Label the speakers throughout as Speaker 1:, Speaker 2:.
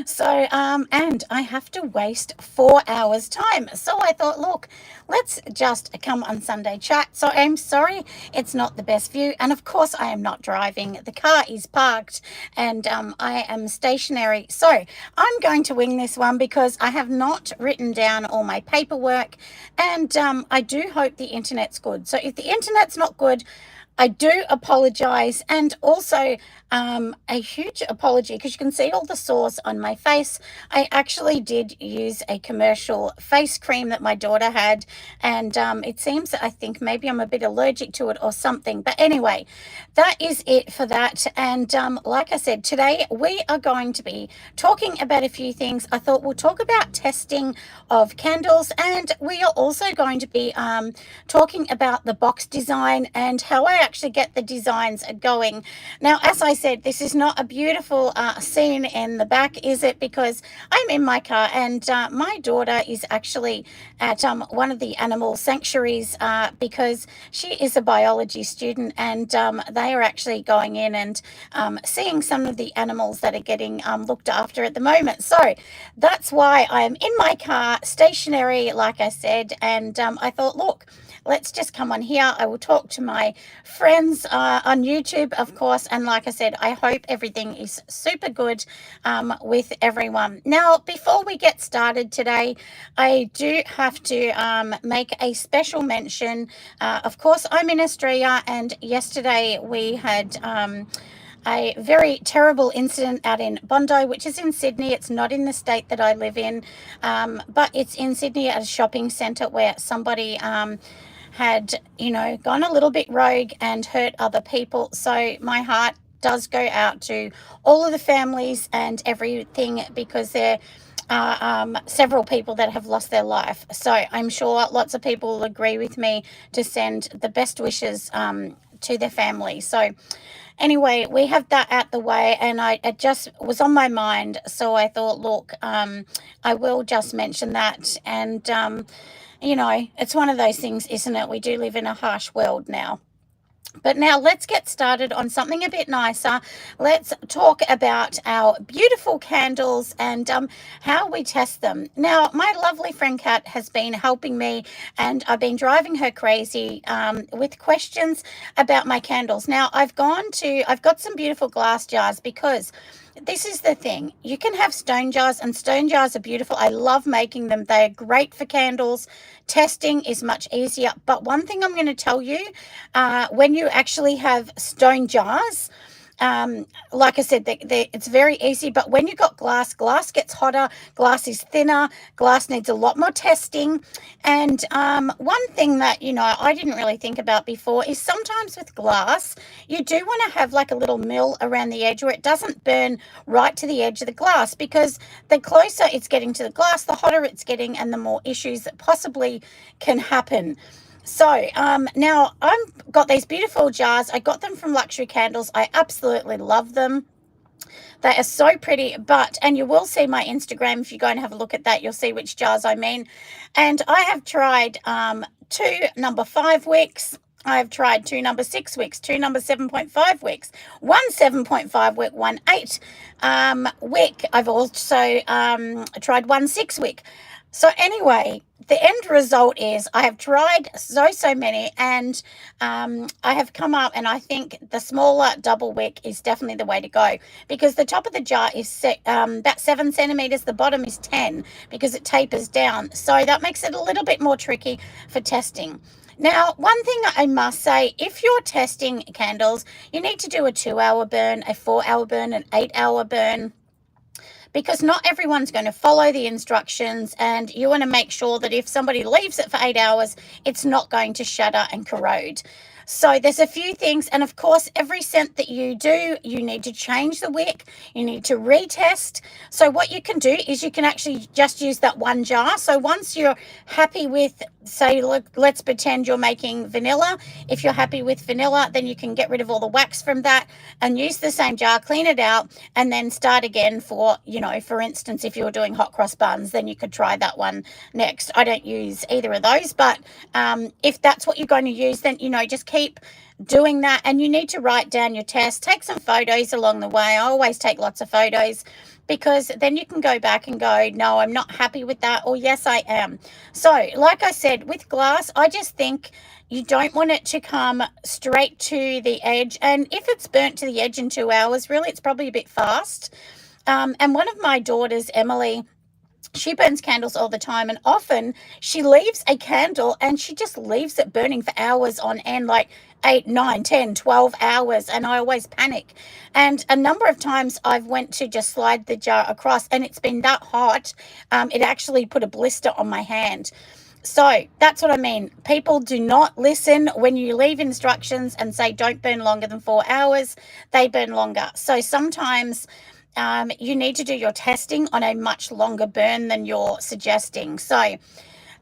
Speaker 1: So, and I have to waste 4 hours time. So I thought, look, let's just come on Sunday chat. So I'm sorry it's not the best view. And of course, I am not driving. The car is parked and I am stationary. So I'm going to wing this one because I have not written down all my paperwork. And I do hope the internet's good. So if the internet's not good, I do apologize, and also a huge apology because you can see all the sores on my face. I actually did use a commercial face cream that my daughter had, and it seems that I think maybe I'm a bit allergic to it or something. But anyway, that is it for that. And like I said, today we are going to be talking about a few things. I thought we'll talk about testing of candles, and we are also going to be talking about the box design and how I actually get the designs going. Now, as I said, this is not a beautiful scene in the back, is it? Because I'm in my car and my daughter is actually at one of the animal sanctuaries because she is a biology student, and they are actually going in and seeing some of the animals that are getting looked after at the moment. So that's why I am in my car, stationary, like I said, and I thought, look, let's just come on here. I will talk to my friends on YouTube, of course. And like I said, I hope everything is super good with everyone. Now, before we get started today, I do have to make a special mention. Of course, I'm in Australia, and yesterday we had a very terrible incident out in Bondi, which is in Sydney. It's not in the state that I live in, but it's in Sydney at a shopping centre where somebody had, gone a little bit rogue and hurt other people. So my heart does go out to all of the families and everything, because there are several people that have lost their life. So I'm sure lots of people will agree with me to send the best wishes to their family. So anyway, we have that out the way, and it just was on my mind. So I thought, look, I will just mention that. And it's one of those things, isn't it? We do live in a harsh world now. But now let's get started on something a bit nicer. Let's talk about our beautiful candles and how we test them. Now, my lovely friend Kat has been helping me, and I've been driving her crazy with questions about my candles. Now, I've got some beautiful glass jars, because this is the thing. You can have stone jars, and stone jars are beautiful. I love making them. They are great for candles. Testing is much easier. But one thing I'm going to tell you, when you actually have stone jars, like I said, it's very easy. But when you've got glass gets hotter, glass is thinner, glass needs a lot more testing. And one thing that, I didn't really think about before is sometimes with glass, you do want to have like a little mill around the edge where it doesn't burn right to the edge of the glass, because the closer it's getting to the glass, the hotter it's getting, and the more issues that possibly can happen. So now I've got these beautiful jars. I got them from Luxury Candles. I absolutely love them. They are so pretty, and you will see my Instagram. If you go and have a look at that, you'll see which jars I mean. And I have tried 2 number 5 wicks. I've tried 2 number 6 wicks, 2 number 7.5 wicks, 1 7.5 wick, 1 8 wick. I've also tried 1 6 wick. So anyway, the end result is I have tried so many, and I have come up, and I think the smaller double wick is definitely the way to go, because the top of the jar is about 7 centimeters, the bottom is 10, because it tapers down. So that makes it a little bit more tricky for testing. Now, one thing I must say, if you're testing candles, you need to do a 2-hour burn, a 4-hour burn, an 8-hour burn, because not everyone's going to follow the instructions, and you want to make sure that if somebody leaves it for 8 hours, it's not going to shatter and corrode. So there's a few things, and of course, every scent that you do, you need to change the wick, you need to retest. So what you can do is you can actually just use that one jar. So once you're happy with, say, look, let's pretend you're making vanilla. If you're happy with vanilla, then you can get rid of all the wax from that and use the same jar, clean it out, and then start again for, for instance, if you're doing hot cross buns, then you could try that one next. I don't use either of those, but if that's what you're going to use, then, just keep doing that. And you need to write down your test, take some photos along the way. I always take lots of photos, because then you can go back and go, no, I'm not happy with that, or yes, I am. So, like I said, with glass, I just think you don't want it to come straight to the edge. And if it's burnt to the edge in 2 hours, really, it's probably a bit fast. And one of my daughters, Emily, she burns candles all the time, and often she leaves a candle and she just leaves it burning for hours on end, like 8, 9, 10, 12 hours, and I always panic. And a number of times I've went to just slide the jar across, and it's been that hot, it actually put a blister on my hand. So that's what I mean. People do not listen when you leave instructions and say don't burn longer than 4 hours. They burn longer. So sometimes you need to do your testing on a much longer burn than you're suggesting. So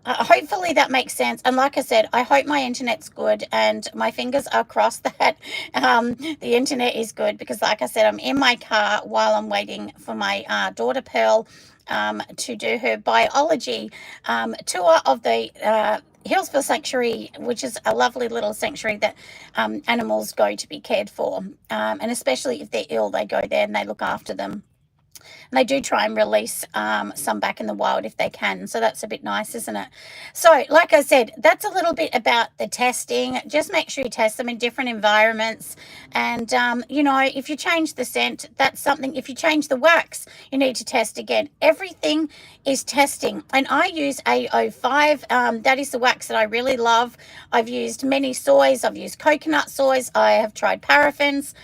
Speaker 1: hopefully that makes sense. And like I said, I hope my internet's good, and my fingers are crossed that the internet is good, because like I said, I'm in my car while I'm waiting for my daughter Pearl to do her biology tour of the Hillsville Sanctuary, which is a lovely little sanctuary that animals go to be cared for. And especially if they're ill, they go there and they look after them. And they do try and release some back in the wild if they can. So that's a bit nice, isn't it? So, like I said, that's a little bit about the testing. Just make sure you test them in different environments. And, if you change the scent, that's something. If you change the wax, you need to test again. Everything is testing. And I use AO5. That is the wax that I really love. I've used many soys. I've used coconut soys. I have tried paraffins.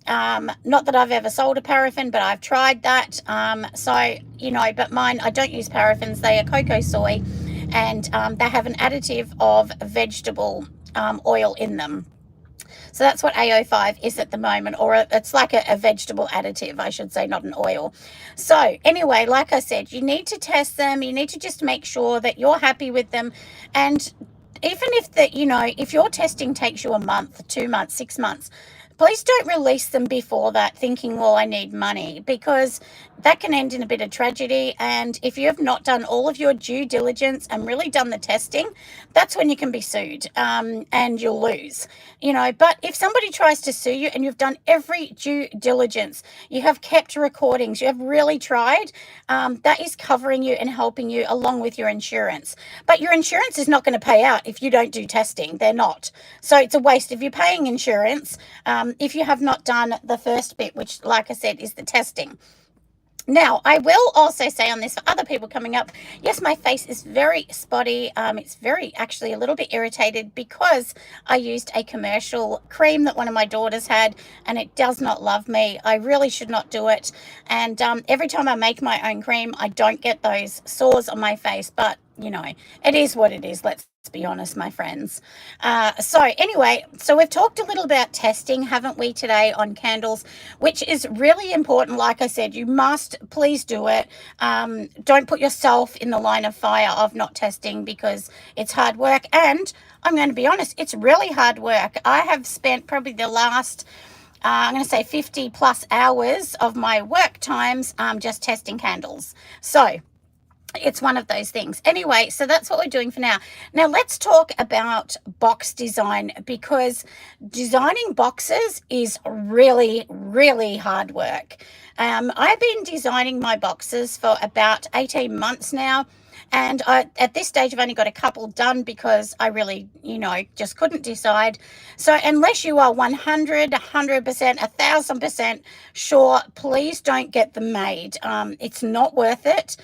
Speaker 1: Not that I've ever sold a paraffin, but I've tried that. But mine, I don't use paraffins. They are cocoa soy, and they have an additive of vegetable oil in them. So that's what AO5 is at the moment, or it's like a vegetable additive, I should say, not an oil. So anyway, like I said, you need to test them. You need to just make sure that you're happy with them. And even if your testing takes you a month, 2 months, 6 months, please don't release them before that thinking, well, I need money, because that can end in a bit of tragedy. And if you have not done all of your due diligence and really done the testing, that's when you can be sued, and you'll lose. But if somebody tries to sue you and you've done every due diligence, you have kept recordings, you have really tried, that is covering you and helping you along with your insurance. But your insurance is not going to pay out if you don't do testing. They're not. So it's a waste if you're paying insurance if you have not done the first bit, which, like I said, is the testing. Now, I will also say on this for other people coming up, yes, my face is very spotty. It's very, actually, a little bit irritated because I used a commercial cream that one of my daughters had, and it does not love me. I really should not do it. And every time I make my own cream, I don't get those sores on my face. But, it is what it is. Let's be honest, my friends. So we've talked a little about testing, haven't we, today on candles, which is really important. Like I said, you must please do it. Don't put yourself in the line of fire of not testing, because it's hard work. And I'm going to be honest, it's really hard work. I have spent probably the last I'm going to say 50 plus hours of my work times just testing candles. So it's one of those things. Anyway, so that's what we're doing for now. Now let's talk about box design, because designing boxes is really, really hard work. I've been designing my boxes for about 18 months now. And at this stage, I've only got a couple done because I really, just couldn't decide. So unless you are 100%, 1,000% sure, please don't get them made. It's not worth it.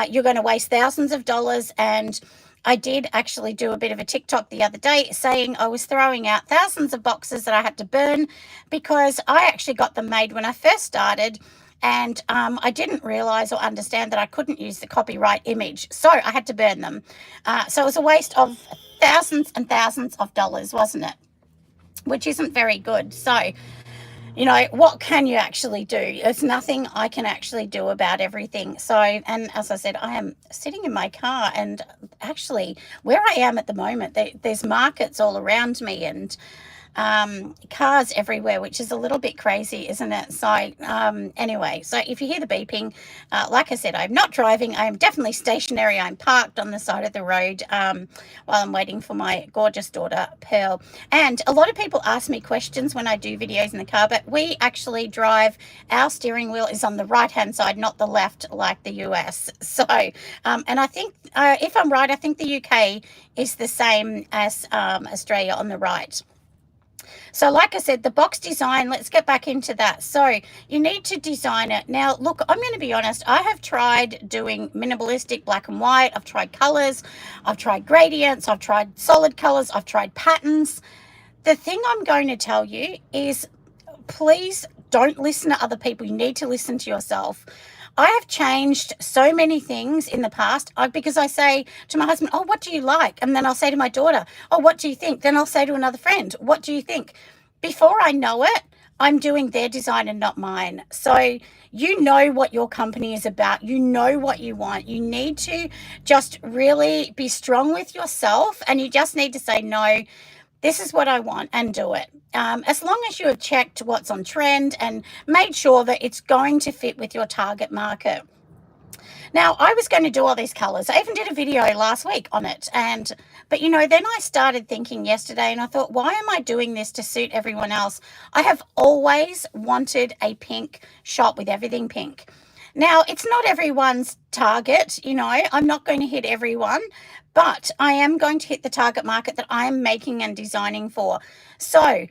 Speaker 1: You're going to waste thousands of dollars. And I did actually do a bit of a TikTok the other day saying I was throwing out thousands of boxes that I had to burn because I actually got them made when I first started. And I didn't realize or understand that I couldn't use the copyright image. So I had to burn them. So it was a waste of thousands and thousands of dollars, wasn't it? Which isn't very good. So, what can you actually do? There's nothing I can actually do about everything. So, and as I said, I am sitting in my car, and actually where I am at the moment, there's markets all around me, and cars everywhere, which is a little bit crazy, isn't it? So anyway, so if you hear the beeping, like I said, I'm not driving. I'm definitely stationary. I'm parked on the side of the road while I'm waiting for my gorgeous daughter, Pearl. And a lot of people ask me questions when I do videos in the car, but we actually drive, our steering wheel is on the right-hand side, not the left like the US. So, and I think, if I'm right, I think the UK is the same as Australia on the right. So like I said, the box design, let's get back into that. So you need to design it. Now, look, I'm going to be honest. I have tried doing minimalistic black and white. I've tried colors. I've tried gradients. I've tried solid colors. I've tried patterns. The thing I'm going to tell you is, please don't listen to other people. You need to listen to yourself. I have changed so many things in the past because I say to my husband, oh, what do you like? And then I'll say to my daughter, oh, what do you think? Then I'll say to another friend, what do you think? Before I know it, I'm doing their design and not mine. So you know what your company is about. You know what you want. You need to just really be strong with yourself, and you just need to say, no, this is what I want, and do it. As long as you have checked what's on trend and made sure that it's going to fit with your target market. Now, I was going to do all these colors. I even did a video last week on it. But then I started thinking yesterday, and I thought, why am I doing this to suit everyone else? I have always wanted a pink shop with everything pink. Now, it's not everyone's target, I'm not going to hit everyone, but I am going to hit the target market that I'm making and designing for. So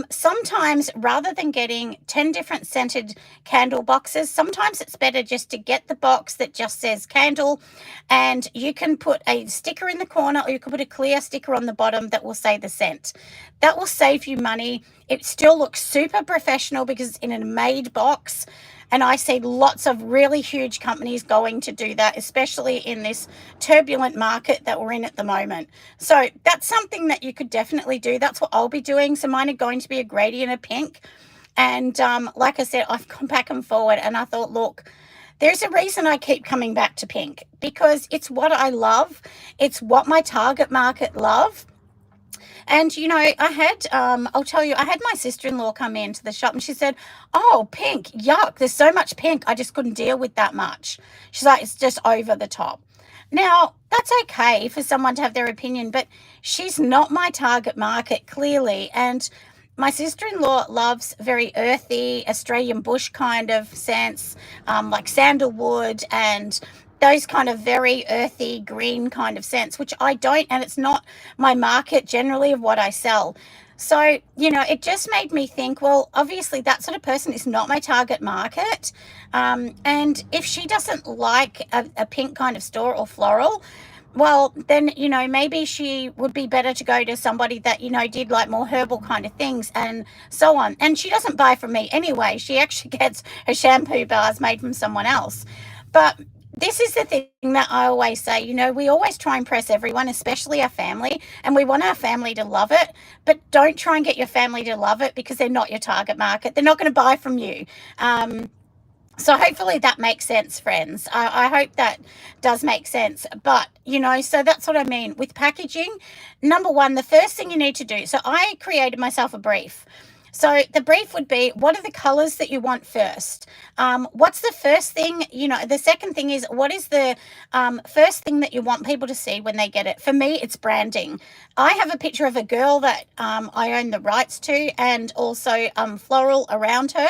Speaker 1: sometimes, rather than getting 10 different scented candle boxes, sometimes it's better just to get the box that just says candle, and you can put a sticker in the corner, or you can put a clear sticker on the bottom that will say the scent. That will save you money. It still looks super professional because it's in a made box. And I see lots of really huge companies going to do that, especially in this turbulent market that we're in at the moment. So that's something that you could definitely do. That's what I'll be doing. So mine are going to be a gradient of pink. And like I said, I've gone back and forward, and I thought, look, there's a reason I keep coming back to pink, because it's what I love. It's what my target market love. And, I'll tell you, I had my sister-in-law come into the shop, and she said, oh, pink, yuck, there's so much pink. I just couldn't deal with that much. She's like, it's just over the top. Now, that's okay for someone to have their opinion, but she's not my target market, clearly. And my sister-in-law loves very earthy Australian bush kind of scents, like sandalwood and those kind of very earthy green kind of scents, which I don't, and it's not my market generally of what I sell. So, it just made me think, well, obviously that sort of person is not my target market. And if she doesn't like a pink kind of store or floral, well, then, maybe she would be better to go to somebody that, did like more herbal kind of things and so on. And she doesn't buy from me anyway. She actually gets her shampoo bars made from someone else. But this is the thing that I always say, we always try and impress everyone, especially our family, and we want our family to love it, but don't try and get your family to love it because they're not your target market. They're not going to buy from you. So hopefully that makes sense, friends. I hope that does make sense. But, so that's what I mean with packaging. Number one, the first thing you need to do. So I created myself a brief. So the brief would be, what are the colors that you want first? What's the first thing, the second thing is, what is the first thing that you want people to see when they get it? For me, it's branding. I have a picture of a girl that I own the rights to, and also floral around her.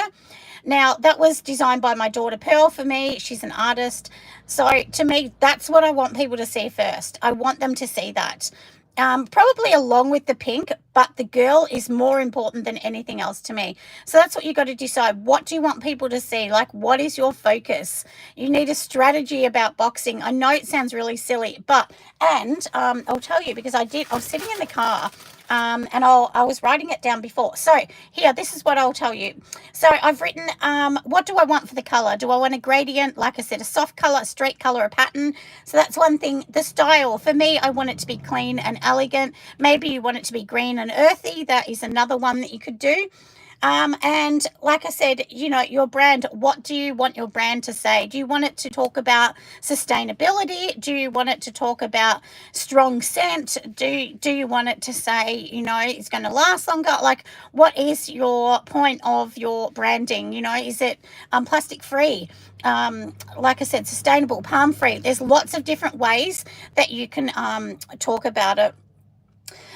Speaker 1: Now, that was designed by my daughter, Pearl, for me. She's an artist. So to me, that's what I want people to see first. I want them to see that. Probably along with the pink, but the girl is more important than anything else to me. So that's what you got to decide. What do you want people to see? Like, what is your focus? You need a strategy about boxing. I know it sounds really silly, and I'll tell you, because I was sitting in the car, and I was writing it down before. So here, this is what I'll tell you. So I've written, what do I want for the color? Do I want a gradient? Like I said, a soft color, a straight color, a pattern. So that's one thing. The style, for me, I want it to be clean and elegant. Maybe you want it to be green and earthy. That is another one that you could do. And like I said, your brand, what do you want your brand to say? Do you want it to talk about sustainability? Do you want it to talk about strong scent? Do you want it to say, it's going to last longer? Like, what is your point of your branding? Is it plastic free? Like I said, sustainable, palm free. There's lots of different ways that you can talk about it.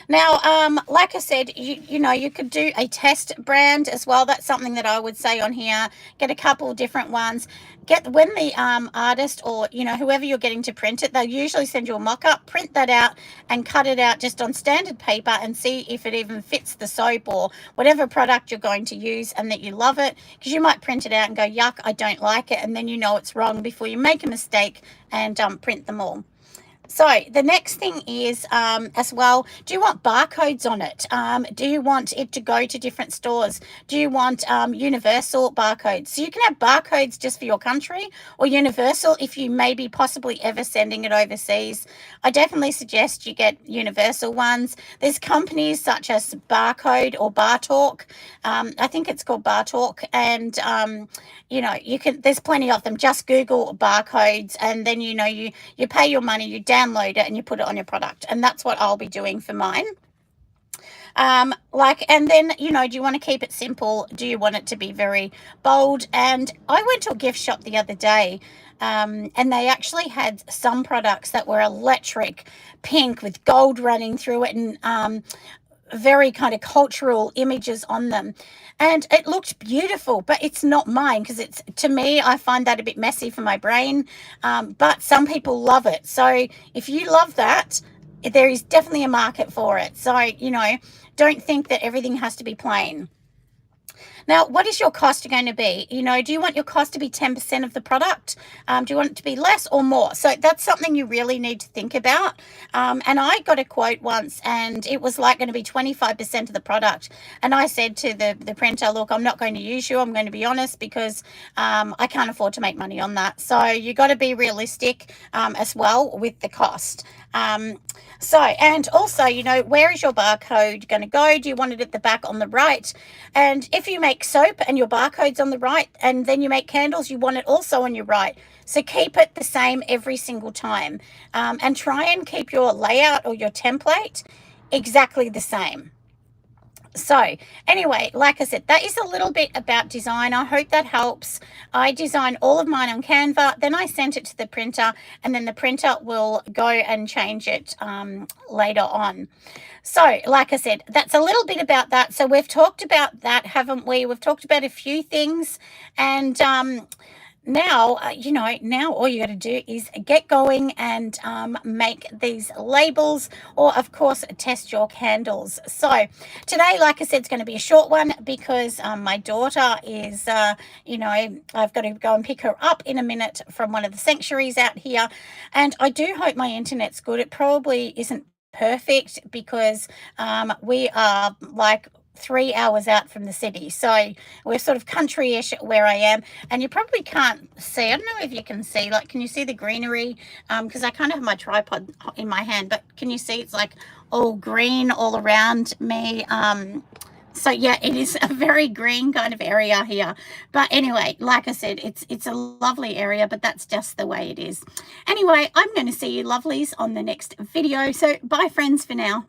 Speaker 1: Now, like I said, you could do a test brand as well. That's something that I would say on here. Get a couple of different ones. Get when the artist or whoever you're getting to print it, they'll usually send you a mock-up. Print that out and cut it out just on standard paper and see if it even fits the soap or whatever product you're going to use, and that you love it, because you might print it out and go, yuck, I don't like it, and then it's wrong before you make a mistake and print them all. So the next thing is as well, do you want barcodes on it? Do you want it to go to different stores? Do you want universal barcodes? So you can have barcodes just for your country, or universal if you may be possibly ever sending it overseas. I definitely suggest you get universal ones. There's companies such as Barcode or Bartalk. I think it's called Bartalk, and there's plenty of them. Just Google barcodes, and then you pay your money, you download it, and you put it on your product. And that's what I'll be doing for mine. And then, do you want to keep it simple? Do you want it to be very bold? And I went to a gift shop the other day, and they actually had some products that were electric pink with gold running through it, and very kind of cultural images on them, and it looked beautiful, but it's not mine, because to me, I find that a bit messy for my brain. But some people love it. So if you love that, there is definitely a market for it. So don't think that everything has to be plain. Now, what is your cost going to be? Do you want your cost to be 10% of the product? Do you want it to be less or more? So that's something you really need to think about. And I got a quote once, and it was like going to be 25% of the product. And I said to the printer, look, I'm not going to use you. I'm going to be honest, because I can't afford to make money on that. So you got to be realistic as well with the cost. And also, where is your barcode going to go? Do you want it at the back on the right? And if you make soap and your barcode's on the right, and then you make candles, you want it also on your right. So keep it the same every single time, and try and keep your layout or your template exactly the same. So anyway, like I said, that is a little bit about design. I hope that helps. I design all of mine on Canva, then I sent it to the printer, and then the printer will go and change it later on. So like I said, that's a little bit about that. So we've talked about that, haven't we? We've talked about a few things, and now, now all you got to do is get going and make these labels, or of course test your candles. So today, like I said, it's going to be a short one, because my daughter is I've got to go and pick her up in a minute from one of the sanctuaries out here, and I do hope my internet's good. It probably isn't perfect, because we are like 3 hours out from the city, so we're sort of country-ish where I am. And you probably can't see, I don't know if you can see, like, can you see the greenery? Because I kind of have my tripod in my hand, but can you see it's like all green all around me? So yeah, it is a very green kind of area here. But anyway, like I said, it's a lovely area, but that's just the way it is. Anyway, I'm going to see you lovelies on the next video. So bye friends for now.